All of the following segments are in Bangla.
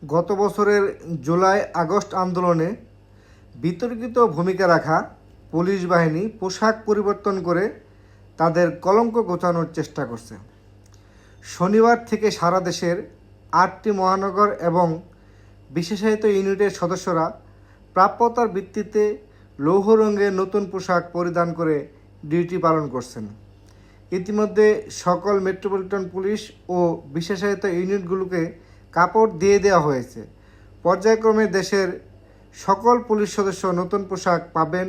গত বছরের জুলাই আগস্ট আন্দোলনে বিতর্কিত ভূমিকা রাখা পুলিশ বাহিনী পোশাক পরিবর্তন করে তাদের কলঙ্ক ঘোচানোর চেষ্টা করছে। শনিবার থেকে সারা দেশের ৮টি মহানগর এবং বিশেষায়িত ইউনিটের সদস্যরা প্রাপ্যতার ভিত্তিতে লৌহ রঙের নতুন পোশাক পরিধান করে ডিউটি পালন করছেন। ইতিমধ্যে সকল মেট্রোপলিটন পুলিশ ও বিশেষায়িত ইউনিটগুলোকে কাপড় দিয়ে দেওয়া হয়েছে। পর্যায়ক্রমে দেশের সকল পুলিশ সদস্য নতুন পোশাক পাবেন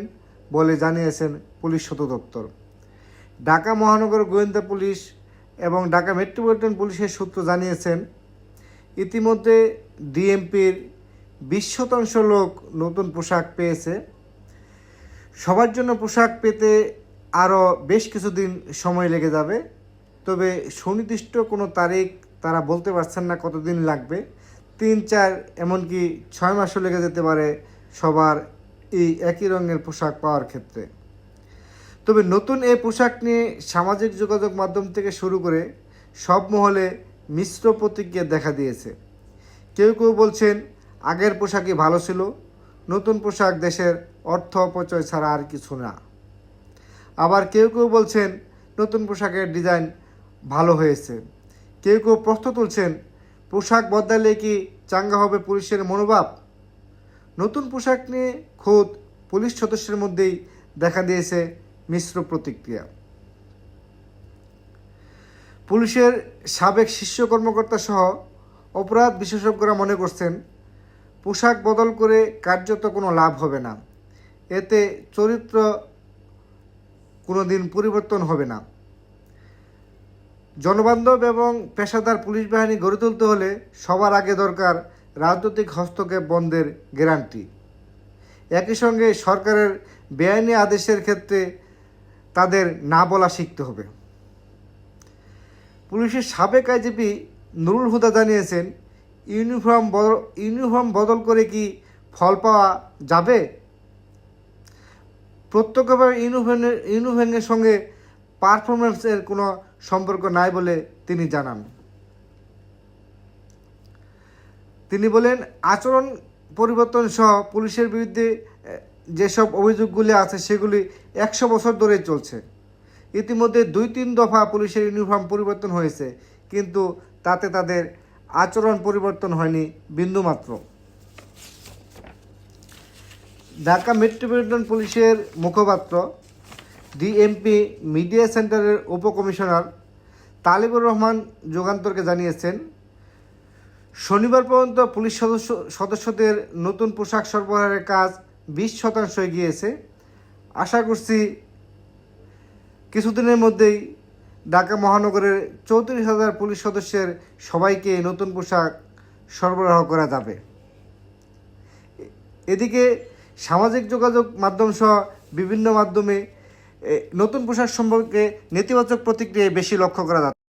বলে জানিয়েছেন পুলিশ সদর দপ্তর। ঢাকা মহানগর গোয়েন্দা পুলিশ এবং ঢাকা মেট্রোপলিটন পুলিশের সূত্র জানিয়েছেন, ইতিমধ্যে ডিএমপির 20% লোক নতুন পোশাক পেয়েছে। সবার জন্য পোশাক পেতে আরও বেশ কিছুদিন সময় লেগে যাবে, তবে সুনির্দিষ্ট কোনো তারিখ তারা বলতে পারছেন না কতদিন লাগবে। 3-4 এমনকি 6 মাসও লেগে যেতে পারে সবার এই একই রঙের পোশাক পাওয়ার ক্ষেত্রে। তবে নতুন এই পোশাক নিয়ে সামাজিক যোগাযোগ মাধ্যম থেকে শুরু করে সব মহলে মিশ্র প্রতিক্রিয়া দেখা দিয়েছে। কেউ কেউ বলছেন আগের পোশাকই ভালো ছিল, নতুন পোশাক দেশের অর্থ অপচয় ছাড়া আর কিছু না। আবার কেউ কেউ বলছেন নতুন পোশাকের ডিজাইন ভালো হয়েছে। কেউ কেউ প্রশ্ন তুলছেন, পোশাক বদলালে কি চাঙ্গা হবে পুলিশের মনোভাব? নতুন পোশাক নিয়ে খোদ পুলিশ সদস্যের মধ্যেই দেখা দিয়েছে মিশ্র প্রতিক্রিয়া। পুলিশের সাবেক শীর্ষ কর্মকর্তা সহ অপরাধ বিশেষজ্ঞরা মনে করছেন, পোশাক বদল করে কার্যত কোনো লাভ হবে না। এতে চরিত্র কোনোদিন পরিবর্তন হবে না। জনবান্ধব এবং পেশাদার পুলিশ বাহিনী গড়ে তুলতে হলে সবার আগে দরকার রাজনৈতিক হস্তক্ষেপ বন্ধের গ্যারান্টি। একই সঙ্গে সরকারের বেআইনি আদেশের ক্ষেত্রে তাদের না বলা শিখতে হবে। পুলিশের সাবেক আইজিপি নুরুল হুদা জানিয়েছেন, ইউনিফর্ম বদল করে কি ফল পাওয়া যাবে? প্রত্যক্ষভাবে ইউনিফর্মের সঙ্গে পারফরমেন্সের কোনো সম্পর্ক নাই বলে তিনি জানান। তিনি বলেন, আচরণ পরিবর্তন সহ পুলিশের বিরুদ্ধে যেসব অভিযোগগুলি আছে সেগুলি 100 বছর ধরেই চলছে। ইতিমধ্যে 2-3 দফা পুলিশের ইউনিফর্ম পরিবর্তন হয়েছে, কিন্তু তাতে তাদের আচরণ পরিবর্তন হয়নি বিন্দুমাত্র। ঢাকা মেট্রোপলিটন পুলিশের মুখপাত্র ডিএমপি মিডিয়া সেন্টারের উপকমিশনার তালিবুর রহমান যুগান্তরকে জানিয়েছেন, শনিবার পর্যন্ত পুলিশ সদস্যদের নতুন পোশাক সরবরাহের কাজ 20% এগিয়েছে। আশা করছি কিছুদিনের মধ্যেই ঢাকা মহানগরের 34,000 পুলিশ সদস্যের সবাইকে নতুন পোশাক সরবরাহ করা যাবে। এদিকে সামাজিক যোগাযোগ মাধ্যম সহ বিভিন্ন মাধ্যমে নতুন পোশাক সম্পর্কে নেতিবাচক প্রতিক্রিয়া বেশি লক্ষ্য করা যাচ্ছে।